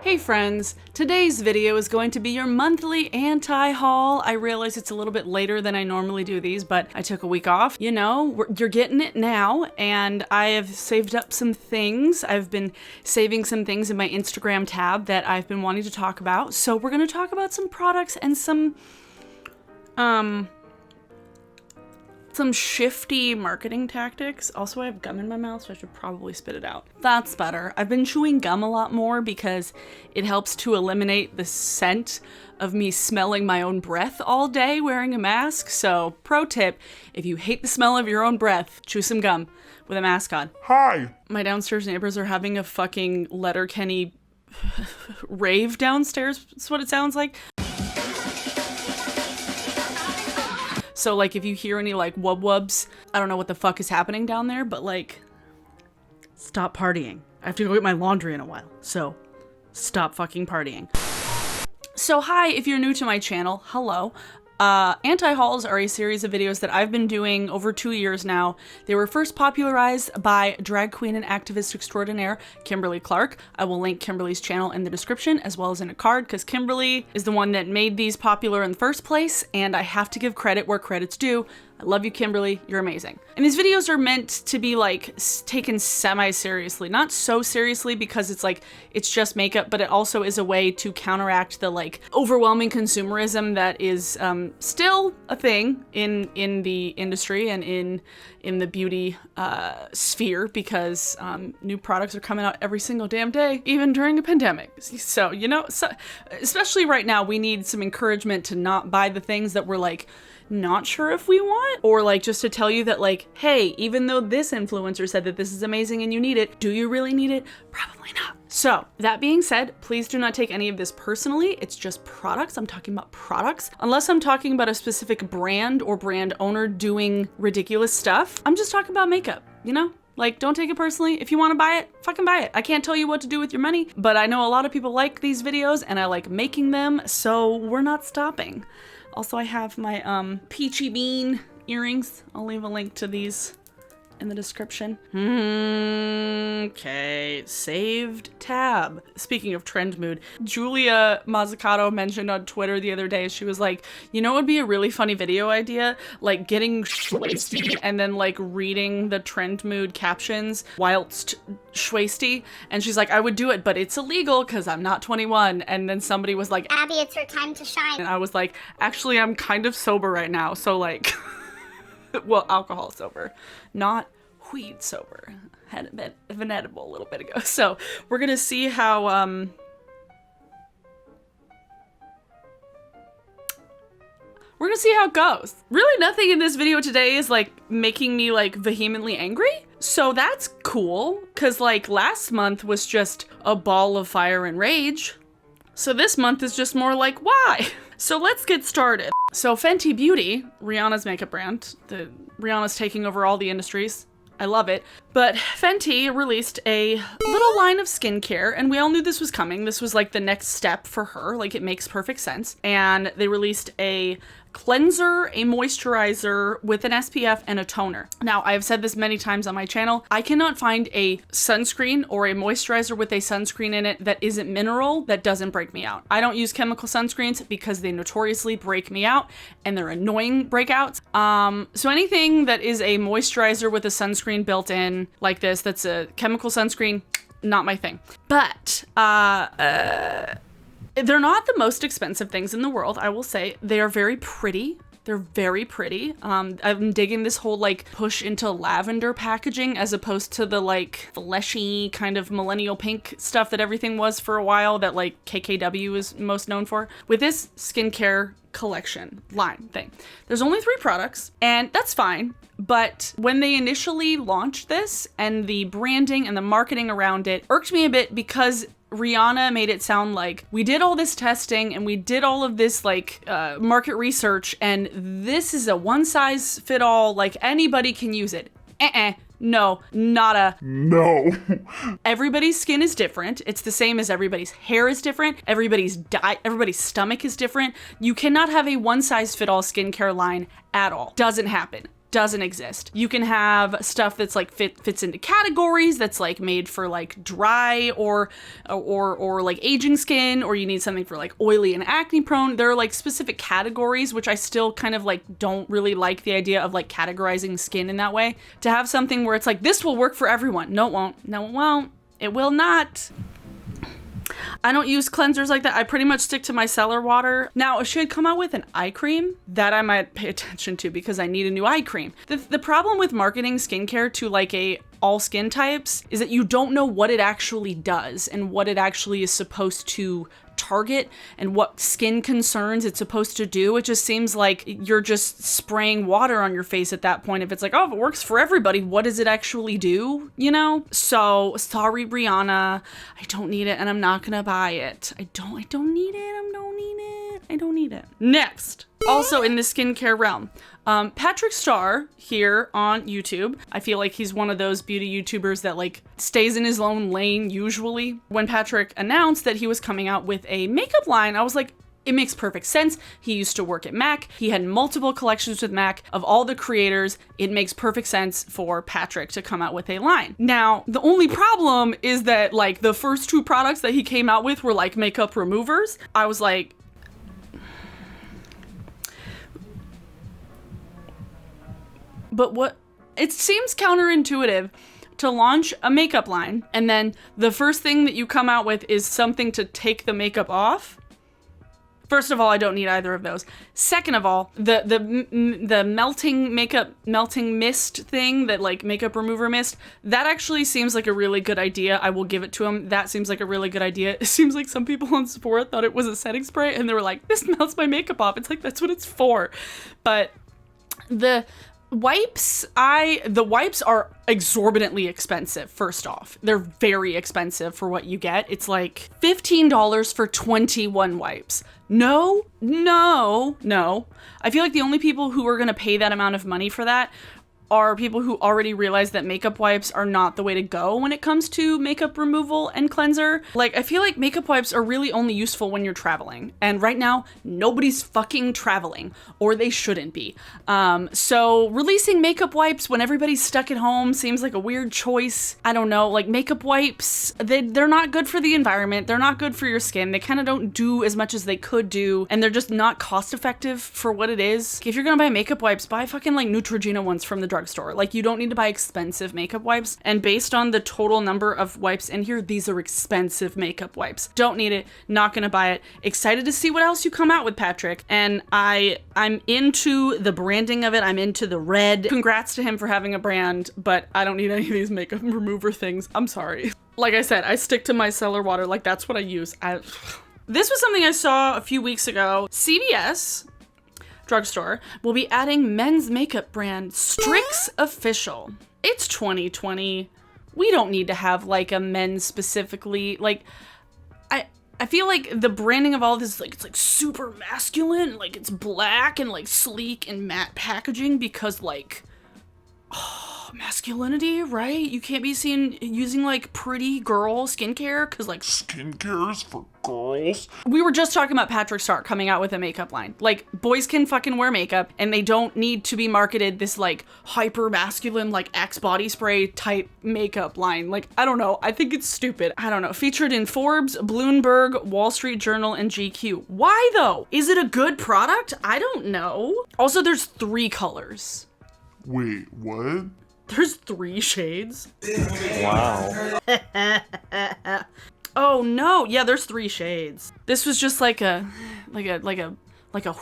Hey friends, today's video is going to be your monthly anti-haul. I realize it's a little bit later than I normally do these, but I took a week off. You know, you're getting it now, and I have saved up some things. I've been saving some things in my Instagram tab that I've been wanting to talk about. So we're gonna talk about some products and some shifty marketing tactics. Also, I have gum in my mouth, so I should probably spit it out. That's better. I've been chewing gum a lot more because it helps to eliminate the scent of me smelling my own breath all day wearing a mask. So, pro tip, if you hate the smell of your own breath, chew some gum with a mask on. Hi! My downstairs neighbors are having a fucking Letterkenny rave downstairs. That's what it sounds like. So, like, if you hear any, like, wub-wubs, I don't know what the fuck is happening down there, but, like, stop partying. I have to go get my laundry in a while, so stop fucking partying. So, hi, if you're new to my channel, hello. Anti-hauls are a series of videos that I've been doing over 2 years now. They were first popularized by drag queen and activist extraordinaire Kimberly Clark. I will link Kimberly's channel in the description as well as in a card because Kimberly is the one that made these popular in the first place, and I have to give credit where credit's due. I love you, Kimberly. You're amazing. And these videos are meant to be like taken semi-seriously, not so seriously because it's like, it's just makeup, but it also is a way to counteract the like overwhelming consumerism that is still a thing in the industry and in the beauty sphere because new products are coming out every single damn day, even during a pandemic. So, you know, especially right now, we need some encouragement to not buy the things that we're like, not sure if we want, or like just to tell you that like, hey, even though this influencer said that this is amazing and you need it, do you really need it? Probably not. So that being said, please do not take any of this personally. It's just products. I'm talking about products. Unless I'm talking about a specific brand or brand owner doing ridiculous stuff, I'm just talking about makeup, you know? Like, don't take it personally. If you want to buy it, fucking buy it. I can't tell you what to do with your money, but I know a lot of people like these videos and I like making them, so we're not stopping. Also, I have my peachy bean earrings. I'll leave a link to these in the description. Okay, saved tab. Speaking of TrendMood, Julia Mazzucato mentioned on Twitter the other day, she was like, you know what would be a really funny video idea? Like getting schwasty and then like reading the TrendMood captions whilst schwasty. And she's like, I would do it, but it's illegal because I'm not 21. And then somebody was like, Abby, it's her time to shine. and I was like, actually, I'm kind of sober right now. So like, well, alcohol sober, not weed sober. Had a bit of an edible a little bit ago. So we're gonna see how it goes. Really nothing in this video today is like making me like vehemently angry. So that's cool, cause like last month was just a ball of fire and rage. So this month is just more like, why? So let's get started. So Fenty Beauty, Rihanna's makeup brand, Rihanna's taking over all the industries. I love it. But Fenty released a little line of skincare, and we all knew this was coming. This was like the next step for her. Like, it makes perfect sense. And they released a cleanser, a moisturizer with an SPF and a toner. Now, I've said this many times on my channel. I cannot find a sunscreen or a moisturizer with a sunscreen in it that isn't mineral that doesn't break me out. I don't use chemical sunscreens because they notoriously break me out and they're annoying breakouts. So anything that is a moisturizer with a sunscreen built in like this, that's a chemical sunscreen, not my thing. But, they're not the most expensive things in the world, I will say. They are very pretty. They're very pretty. I'm digging this whole like push into lavender packaging as opposed to the like fleshy kind of millennial pink stuff that everything was for a while that like KKW is most known for. With this skincare collection line thing, there's only 3 products and that's fine. But when they initially launched this and the branding and the marketing around it irked me a bit because Rihanna made it sound like we did all this testing and we did all of this like market research and this is a one size fit all, like anybody can use it. No, nada. No. Everybody's skin is different. It's the same as everybody's hair is different. Everybody's stomach is different. You cannot have a one size fit all skincare line at all. Doesn't happen. doesn't exist. You can have stuff that's like fits into categories, that's like made for like dry or like aging skin, or you need something for like oily and acne prone. There are like specific categories, which I still kind of like don't really like the idea of like categorizing skin in that way. To have something where it's like, this will work for everyone. No, it won't. No, it won't. It will not. I don't use cleansers like that. I pretty much stick to micellar water. Now, if she had come out with an eye cream, that I might pay attention to because I need a new eye cream. The problem with marketing skincare to like all skin types is that you don't know what it actually does and what it actually is supposed to target and what skin concerns it's supposed to do. It just seems like you're just spraying water on your face at that point. If it's like, oh, if it works for everybody, what does it actually do? You know? So sorry, Breonna, I don't need it and I'm not gonna buy it. I don't need it. I don't need it. Next, also in the skincare realm, Patrick Starr here on YouTube. I feel like he's one of those beauty YouTubers that like stays in his own lane usually. When Patrick announced that he was coming out with a makeup line, I was like, it makes perfect sense. He used to work at MAC. He had multiple collections with MAC of all the creators. It makes perfect sense for Patrick to come out with a line. Now, the only problem is that like the first 2 products that he came out with were like makeup removers. I was like, but what? It seems counterintuitive to launch a makeup line and then the first thing that you come out with is something to take the makeup off. First of all, I don't need either of those. Second of all, the melting mist thing, that like makeup remover mist, that actually seems like a really good idea. I will give it to him. That seems like a really good idea. It seems like some people on Sephora thought it was a setting spray and they were like, this melts my makeup off. It's like, that's what it's for. But the wipes are exorbitantly expensive. First off, they're very expensive for what you get. It's like $15 for 21 wipes. No. I feel like the only people who are going to pay that amount of money for that are people who already realize that makeup wipes are not the way to go when it comes to makeup removal and cleanser. Like, I feel like makeup wipes are really only useful when you're traveling. And right now, nobody's fucking traveling, or they shouldn't be. So releasing makeup wipes when everybody's stuck at home seems like a weird choice. I don't know, like makeup wipes, they're not good for the environment. They're not good for your skin. They kind of don't do as much as they could do. And they're just not cost effective for what it is. If you're gonna buy makeup wipes, buy fucking like Neutrogena ones from the drugstore. Like, you don't need to buy expensive makeup wipes. And based on the total number of wipes in here, these are expensive makeup wipes. Don't need it. Not gonna buy it. Excited to see what else you come out with, Patrick. And I'm into the branding of it. I'm into the red. Congrats to him for having a brand, but I don't need any of these makeup remover things. I'm sorry. Like I said, I stick to micellar water. Like, that's what I use. This was something I saw a few weeks ago. CVS drugstore will be adding men's makeup brand Stryx Official. It's 2020. We don't need to have like a men's specifically. Like, I feel like the branding of all of this is like, it's like super masculine, like it's black and like sleek and matte packaging because like, masculinity, right? You can't be seen using like pretty girl skincare because like skincare is for girls. We were just talking about Patrick Starr coming out with a makeup line. Like, boys can fucking wear makeup and they don't need to be marketed this like hyper masculine like Axe body spray type makeup line. Like, I don't know. I think it's stupid. I don't know. Featured in Forbes, Bloomberg, Wall Street Journal, and GQ. Why though? Is it a good product? I don't know. Also, there's 3 colors. Wait, what? There's 3 shades. Wow. Oh no, yeah, there's 3 shades. This was just like a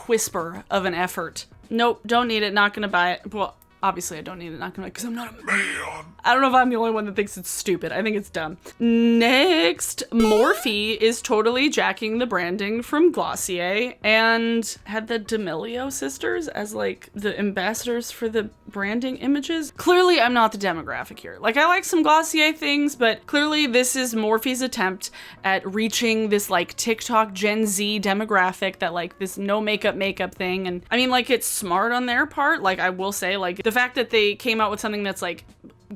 whisper of an effort. Nope, don't need it, not gonna buy it. Well, obviously I don't need it, not gonna buy it, because I'm not a man. I don't know if I'm the only one that thinks it's stupid. I think it's dumb. Next, Morphe is totally jacking the branding from Glossier and had the D'Amelio sisters as like the ambassadors for the branding images. Clearly, I'm not the demographic here. Like, I like some Glossier things, but clearly this is Morphe's attempt at reaching this like TikTok Gen Z demographic, that like this no makeup thing. And I mean, like, it's smart on their part. Like, I will say, like, the fact that they came out with something that's like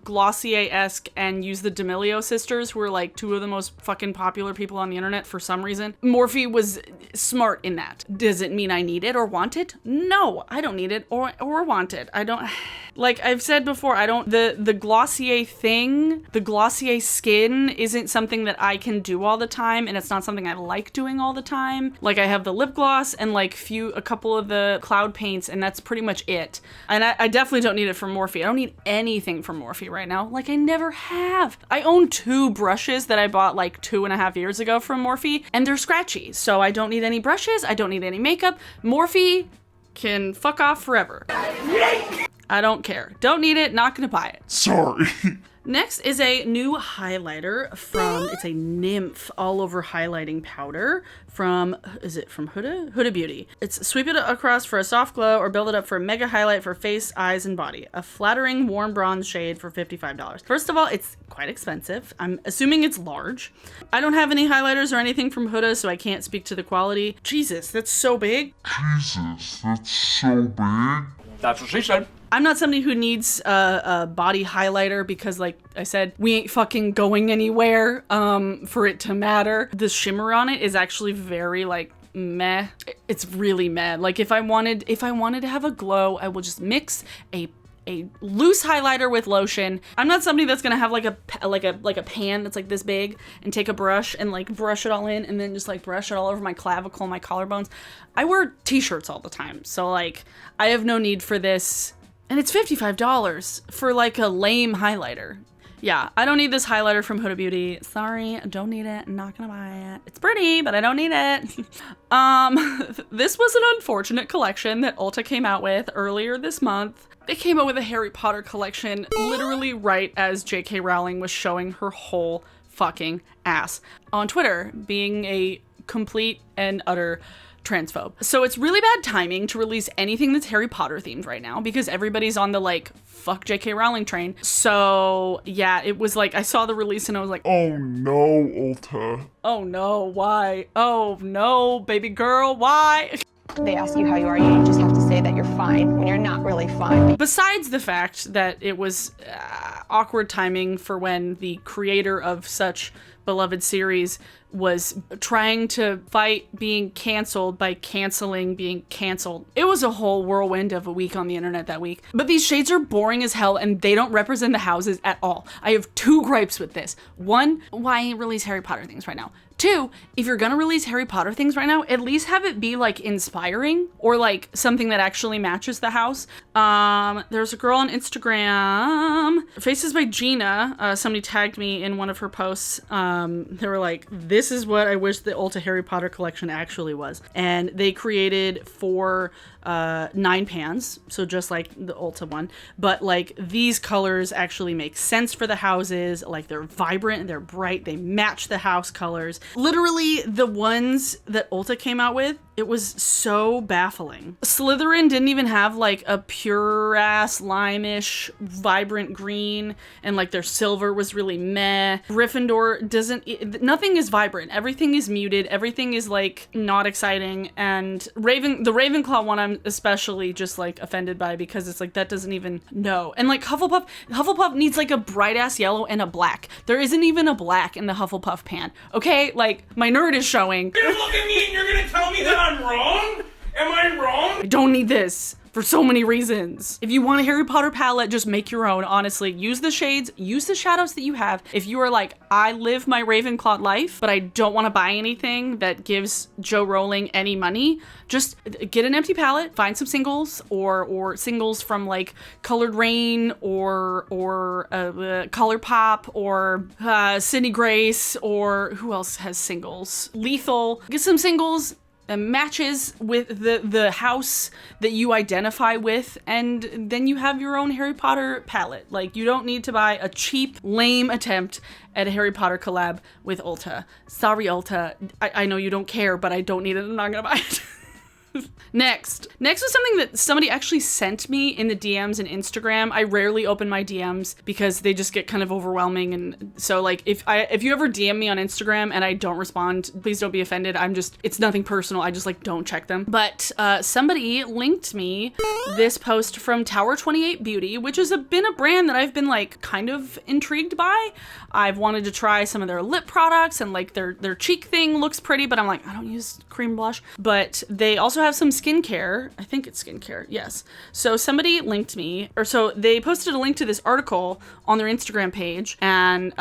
Glossier-esque and use the D'Amelio sisters, who are like two of the most fucking popular people on the internet for some reason. Morphe was smart in that. Does it mean I need it or want it? No, I don't need it or want it. I don't, like I've said before, I don't, the Glossier thing, the Glossier skin isn't something that I can do all the time, and it's not something I like doing all the time. Like I have the lip gloss and like a couple of the cloud paints, and that's pretty much it. And I definitely don't need it from Morphe. I don't need anything from Morphe right now. Like I never have. I own 2 brushes that I bought like 2.5 years ago from Morphe, and they're scratchy. So I don't need any brushes. I don't need any makeup. Morphe can fuck off forever. I don't care. Don't need it. Not gonna buy it. Sorry. Next is a new highlighter from, it's a nymph all over highlighting powder from, is it from Huda? Huda Beauty. It's sweep it across for a soft glow or build it up for a mega highlight for face, eyes, and body. A flattering warm bronze shade for $55. First of all, it's quite expensive. I'm assuming it's large. I don't have any highlighters or anything from Huda, so I can't speak to the quality. Jesus, that's so big. Jesus, that's so big. That's what she said. I'm not somebody who needs a body highlighter because, like I said, we ain't fucking going anywhere for it to matter. The shimmer on it is actually very like meh. It's really meh. Like if I wanted to have a glow, I will just mix a loose highlighter with lotion. I'm not somebody that's gonna have like a pan that's like this big and take a brush and like brush it all in and then just like brush it all over my clavicle, my collarbones. I wear t-shirts all the time, so like I have no need for this. And it's $55 for like a lame highlighter. Yeah, I don't need this highlighter from Huda Beauty. Sorry, I don't need it. I'm not gonna buy it. It's pretty, but I don't need it. This was an unfortunate collection that Ulta came out with earlier this month. They came out with a Harry Potter collection literally right as J.K. Rowling was showing her whole fucking ass on Twitter, being a complete and utter transphobe. So it's really bad timing to release anything that's Harry Potter themed right now because everybody's on the like fuck J.K. Rowling train. So yeah, it was like I saw the release and I was like, Oh no, Ulta. oh no, why? Oh no, baby girl, why? They ask you how you are, you just have to say that you're fine when you're not really fine. Besides the fact that it was awkward timing for when the creator of such beloved series was trying to fight being canceled by canceling being canceled. It was a whole whirlwind of a week on the internet that week. But these shades are boring as hell and they don't represent the houses at all. I have 2 gripes with this. 1, why release Harry Potter things right now? 2, if you're gonna release Harry Potter things right now, at least have it be like inspiring or like something that actually matches the house. There's a girl on Instagram, Faces by Gina, somebody tagged me in one of her posts. They were like, this is what I wish the Ulta Harry Potter collection actually was. And they created 4 9 pans, so just like the Ulta one, but like these colors actually make sense for the houses. Like they're vibrant, they're bright, they match the house colors. Literally the ones that Ulta came out with, it was so baffling. Slytherin didn't even have like a pure ass lime-ish vibrant green, and like their silver was really meh. Gryffindor doesn't, nothing is vibrant, everything is muted, everything is like not exciting. And the Ravenclaw one I'm especially just like offended by because it's like that doesn't even know. And like Hufflepuff needs like a bright ass yellow and a black. There isn't even a black in the Hufflepuff pan. Okay, like my nerd is showing. You're gonna look at me and you're gonna tell me that I'm wrong? Am I wrong? I don't need this for so many reasons. If you want a Harry Potter palette, just make your own, honestly. Use the shades, use the shadows that you have. If you are like, I live my Ravenclaw life, but I don't want to buy anything that gives Joe Rowling any money, just get an empty palette, find some singles or singles from like Colored Rain or ColourPop or Sydney Grace, or who else has singles? Lethal. Get some singles, matches with the house that you identify with, and then you have your own Harry Potter palette. Like, you don't need to buy a cheap, lame attempt at a Harry Potter collab with Ulta. Sorry, Ulta. I know you don't care, but I don't need it. I'm not gonna buy it. Next was something that somebody actually sent me in the DMs and Instagram. I rarely open my DMs because they just get kind of overwhelming. And so like, if you ever DM me on Instagram and I don't respond, please don't be offended. It's nothing personal. I just like don't check them. But somebody linked me this post from Tower 28 Beauty, which has been a brand that I've been like kind of intrigued by. I've wanted to try some of their lip products, and like their cheek thing looks pretty, but I'm like, I don't use cream blush. But they also have some skincare. I think it's skincare. Yes. So somebody linked me, or so they posted a link to this article on their Instagram page. And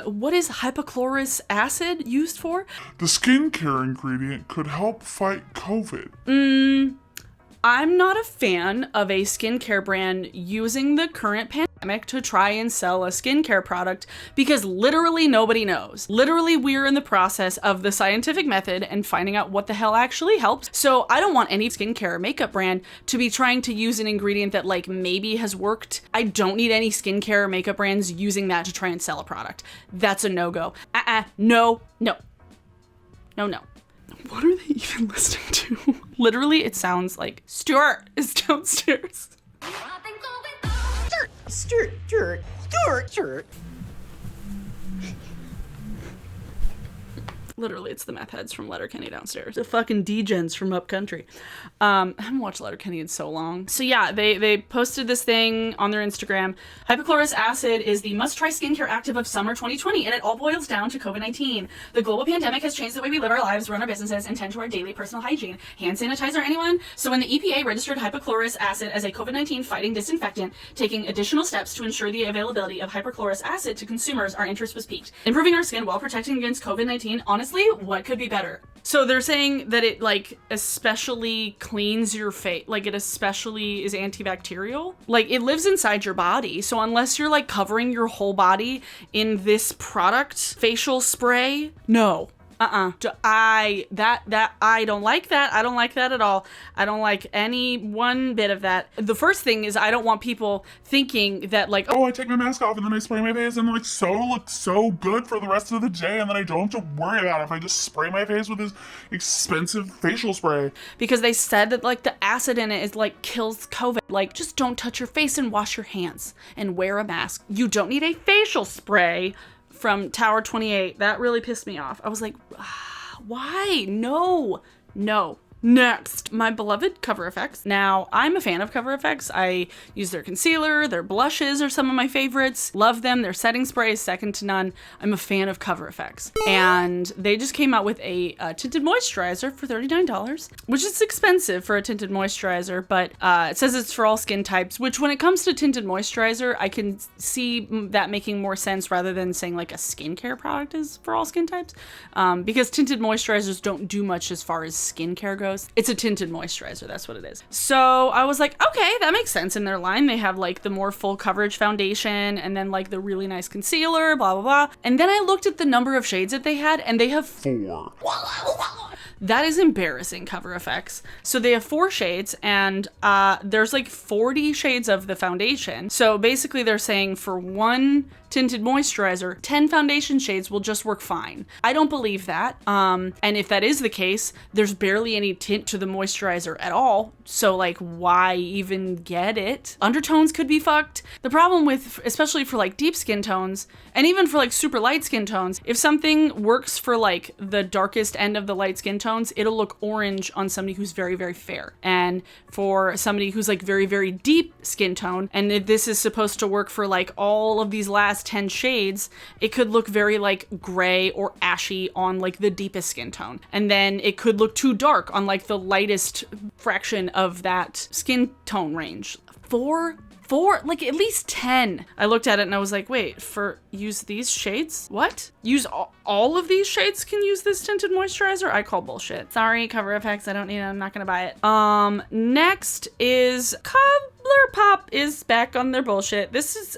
what is hypochlorous acid used for? The skincare ingredient could help fight COVID. I'm not a fan of a skincare brand using the current pandemic to try and sell a skincare product, because literally nobody knows. Literally, we're in the process of the scientific method and finding out what the hell actually helps. So I don't want any skincare or makeup brand to be trying to use an ingredient that like maybe has worked. I don't need any skincare or makeup brands using that to try and sell a product. That's a no-go. No. What are they even listening to? Literally, it sounds like Stuart is downstairs. Stuart. Literally, it's the meth heads from Letterkenny downstairs. The fucking degens from upcountry. I haven't watched Letterkenny in so long. So yeah, they posted this thing on their Instagram. Hypochlorous acid is the must-try skincare active of summer 2020, and it all boils down to COVID-19. The global pandemic has changed the way we live our lives, run our businesses, and tend to our daily personal hygiene. Hand sanitizer, anyone? So when the EPA registered hypochlorous acid as a COVID-19 fighting disinfectant, taking additional steps to ensure the availability of hypochlorous acid to consumers, our interest was piqued. Improving our skin while protecting against COVID-19, honestly, what could be better? So they're saying that it like especially cleans your face, like it especially is antibacterial. Like it lives inside your body. So unless you're like covering your whole body in this product, facial spray, no. I don't like that. I don't like that at all. I don't like any one bit of that. The first thing is I don't want people thinking that like, Oh, I take my mask off and then I spray my face and like look so good for the rest of the day, and then I don't have to worry about it if I just spray my face with this expensive facial spray. Because they said that like the acid in it is like kills COVID. Like just don't touch your face and wash your hands and wear a mask. You don't need a facial spray from Tower 28. That really pissed me off. I was like, why? No. Next, my beloved Cover FX. Now, I'm a fan of Cover FX. I use their concealer, their blushes are some of my favorites. Love them. Their setting spray is second to none. I'm a fan of Cover FX. And they just came out with a tinted moisturizer for $39, which is expensive for a tinted moisturizer, but it says it's for all skin types, which when it comes to tinted moisturizer, I can see that making more sense rather than saying like a skincare product is for all skin types, because tinted moisturizers don't do much as far as skincare goes. It's a tinted moisturizer, that's what it is. So I was like, okay, that makes sense. In their line, they have like the more full coverage foundation and then like the really nice concealer, blah, blah, blah. And then I looked at the number of shades that they had, and they have 4. That is embarrassing, Cover FX. So they have 4 shades, and there's like 40 shades of the foundation. So basically they're saying for one tinted moisturizer, 10 foundation shades will just work fine. I don't believe that. And if that is the case, there's barely any tint to the moisturizer at all. So like, why even get it? Undertones could be fucked. The problem with, especially for like deep skin tones, and even for like super light skin tones, if something works for like the darkest end of the light skin tones, it'll look orange on somebody who's very, very fair. And for somebody who's like very, very deep skin tone, and if this is supposed to work for like all of these last 10 shades, it could look very like gray or ashy on like the deepest skin tone. And then it could look too dark on like the lightest fraction of that skin tone range. Four, like at least 10. I looked at it and I was like, wait, use these shades? What? Use all of these shades can use this tinted moisturizer? I call bullshit. Sorry, Cover FX, I don't need it, I'm not gonna buy it. Next is ColourPop is back on their bullshit. This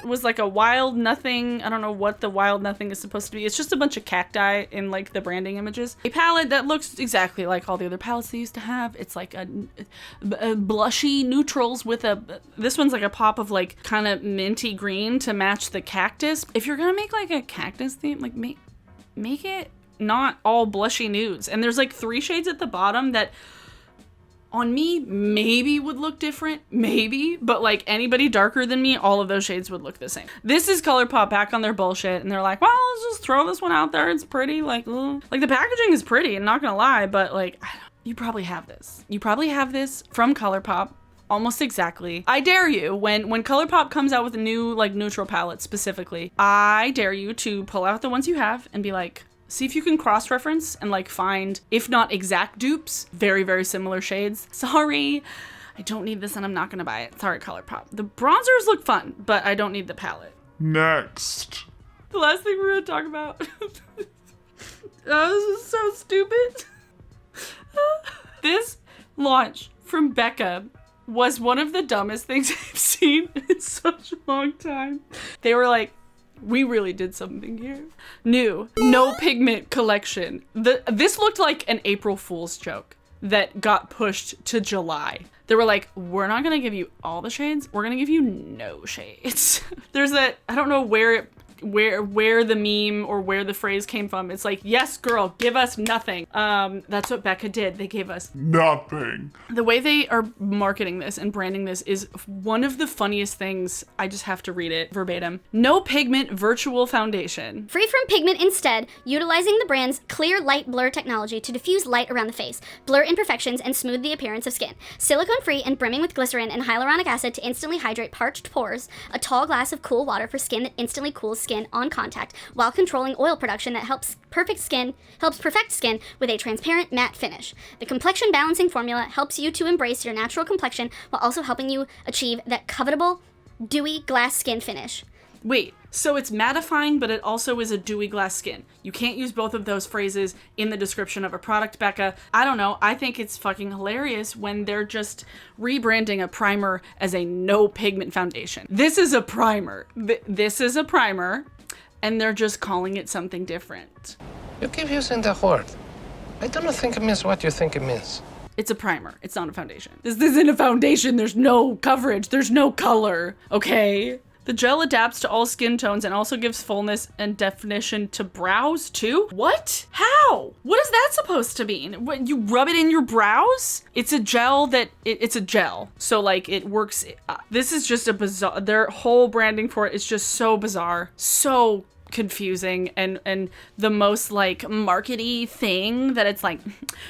was like a wild nothing. I don't know what the wild nothing is supposed to be. It's just a bunch of cacti in like the branding images. A palette that looks exactly like all the other palettes they used to have. It's like a blushy neutrals with this one's like a pop of like kind of minty green to match the cactus. If you're gonna make like a cactus theme, like make it not all blushy nudes. And there's like 3 shades at the bottom that on me maybe would look different, maybe, but like anybody darker than me, all of those shades would look the same. This is ColourPop back on their bullshit, and they're like, well, let's just throw this one out there. It's pretty, like the packaging is pretty, I'm not gonna lie, but like, you probably have this. You probably have this from ColourPop. Almost exactly. I dare you, when ColourPop comes out with a new like neutral palette specifically, I dare you to pull out the ones you have and be like, see if you can cross-reference and like find, if not exact dupes, very, very similar shades. Sorry, I don't need this and I'm not gonna buy it. Sorry, ColourPop. The bronzers look fun, but I don't need the palette. Next. The last thing we're gonna talk about. Oh, this is so stupid. This launch from Becca was one of the dumbest things I've seen in such a long time. They were like, we really did something here. New, no pigment collection. This looked like an April Fool's joke that got pushed to July. They were like, we're not gonna give you all the shades, we're gonna give you no shades. There's that, I don't know where the meme or where the phrase came from. It's like, yes, girl, give us nothing. That's what Becca did. They gave us nothing. The way they are marketing this and branding this is one of the funniest things. I just have to read it verbatim. No pigment virtual foundation. Free from pigment instead, utilizing the brand's clear light blur technology to diffuse light around the face, blur imperfections, and smooth the appearance of skin. Silicone-free and brimming with glycerin and hyaluronic acid to instantly hydrate parched pores. A tall glass of cool water for skin that instantly cools skin on contact, while controlling oil production that helps perfect skin with a transparent matte finish. The complexion balancing formula helps you to embrace your natural complexion while also helping you achieve that covetable dewy glass skin finish. Wait, so it's mattifying, but it also is a dewy glass skin. You can't use both of those phrases in the description of a product, Becca. I don't know. I think it's fucking hilarious when they're just rebranding a primer as a no pigment foundation. This is a primer. This is a primer, and they're just calling it something different. You keep using the word. I don't think it means what you think it means. It's a primer. It's not a foundation. This isn't a foundation. There's no coverage. There's no color, okay? The gel adapts to all skin tones and also gives fullness and definition to brows too? What? How? What is that supposed to mean? What, you rub it in your brows? It's a gel that, it's a gel. So like it works, this is just a bizarre, their whole branding for it is just so bizarre. So confusing and the most like markety thing that it's like,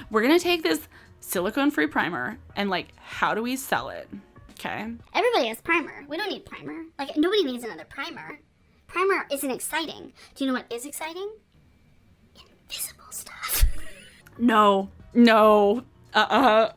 we're gonna take this silicone-free primer and like, how do we sell it? Okay. Everybody has primer. We don't need primer. Like, nobody needs another primer. Primer isn't exciting. Do you know what is exciting? Invisible stuff. No. No. A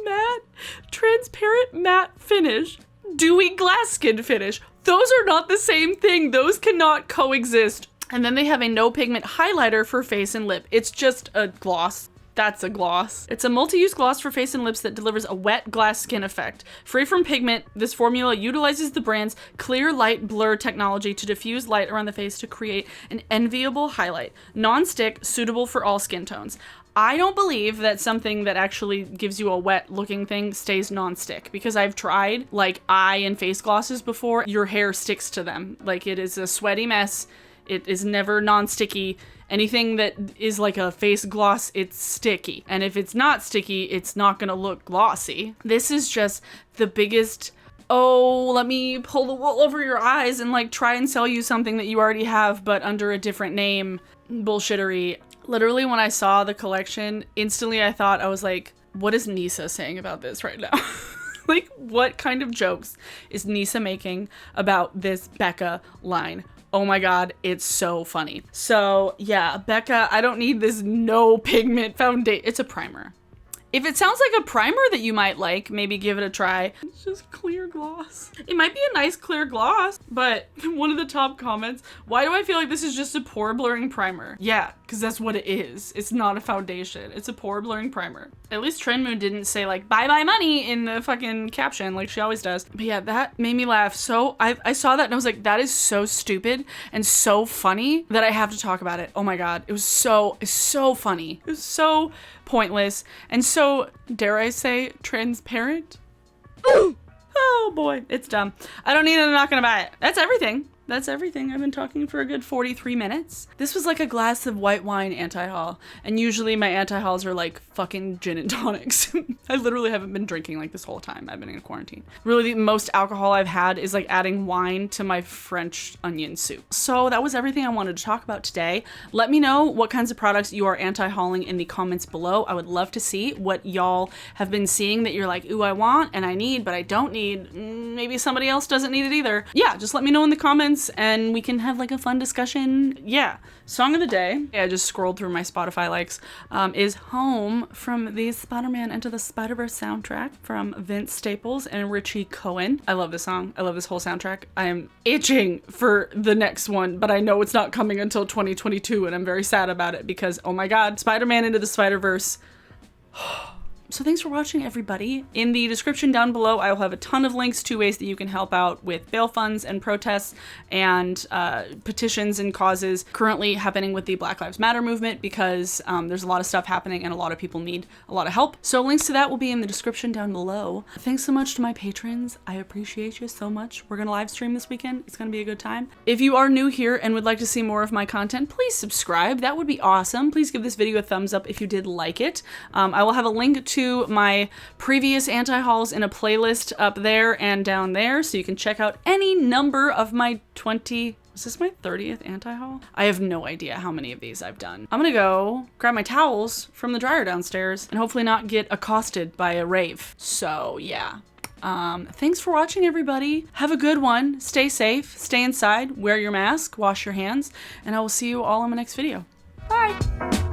matte, transparent matte finish. Dewy glass skin finish. Those are not the same thing. Those cannot coexist. And then they have a no pigment highlighter for face and lip. It's just a gloss. That's a gloss. It's a multi-use gloss for face and lips that delivers a wet glass skin effect. Free from pigment, this formula utilizes the brand's clear light blur technology to diffuse light around the face to create an enviable highlight. Non-stick, suitable for all skin tones. I don't believe that something that actually gives you a wet looking thing stays non-stick, because I've tried like eye and face glosses before. Your hair sticks to them. Like, it is a sweaty mess. It is never non-sticky. Anything that is like a face gloss, it's sticky. And if it's not sticky, it's not gonna look glossy. This is just the biggest, oh, let me pull the wool over your eyes and like try and sell you something that you already have, but under a different name bullshittery. Literally, when I saw the collection, instantly I thought, I was like, what is Nisa saying about this right now? Like, what kind of jokes is Nisa making about this Becca line? Oh my god, it's so funny. So yeah, Becca, I don't need this no pigment foundation. It's a primer. If it sounds like a primer that you might like, maybe give it a try. It's just clear gloss. It might be a nice clear gloss, but one of the top comments, why do I feel like this is just a pore blurring primer? Yeah, because that's what it is. It's not a foundation. It's a pore blurring primer. At least TrendMood didn't say like, bye bye money in the fucking caption like she always does. But yeah, that made me laugh. So I saw that and I was like, that is so stupid and so funny that I have to talk about it. Oh my god, it's so funny. It was so pointless and so, dare I say, transparent. Oh boy, it's dumb. I don't need it, I'm not gonna buy it. That's everything. that's everything. I've been talking for a good 43 minutes. This was like a glass of white wine anti-haul, and usually my anti-hauls are like fucking gin and tonics. I literally haven't been drinking like this whole time I've been in quarantine. Really, the most alcohol I've had is like adding wine to my French onion soup. So that was everything I wanted to talk about today. Let me know what kinds of products you are anti-hauling in the comments below. I would love to see what y'all have been seeing that you're like, ooh, I want and I need, but I don't need. Maybe somebody else doesn't need it either. Yeah, just let me know in the comments and we can have like a fun discussion. Yeah. Song of the day, I just scrolled through my Spotify likes, is Home from the Spider-Man Into the Spider-Verse soundtrack from Vince Staples and Richie Cohen. I love this song. I love this whole soundtrack. I am itching for the next one, but I know it's not coming until 2022 and I'm very sad about it because, oh my God, Spider-Man Into the Spider-Verse. So thanks for watching, everybody. In the description down below, I will have a ton of links to ways that you can help out with bail funds and protests and petitions and causes currently happening with the Black Lives Matter movement because there's a lot of stuff happening and a lot of people need a lot of help. So links to that will be in the description down below. Thanks so much to my patrons. I appreciate you so much. We're gonna live stream this weekend. It's gonna be a good time. If you are new here and would like to see more of my content, please subscribe. That would be awesome. Please give this video a thumbs up if you did like it. I will have a link to my previous anti-hauls in a playlist up there and down there, so you can check out any number of my 20, is this my 30th anti-haul? I have no idea how many of these I've done. I'm gonna go grab my towels from the dryer downstairs and hopefully not get accosted by a rave. So yeah. Thanks for watching, everybody. Have a good one. Stay safe, stay inside, wear your mask, wash your hands, and I will see you all in my next video. Bye.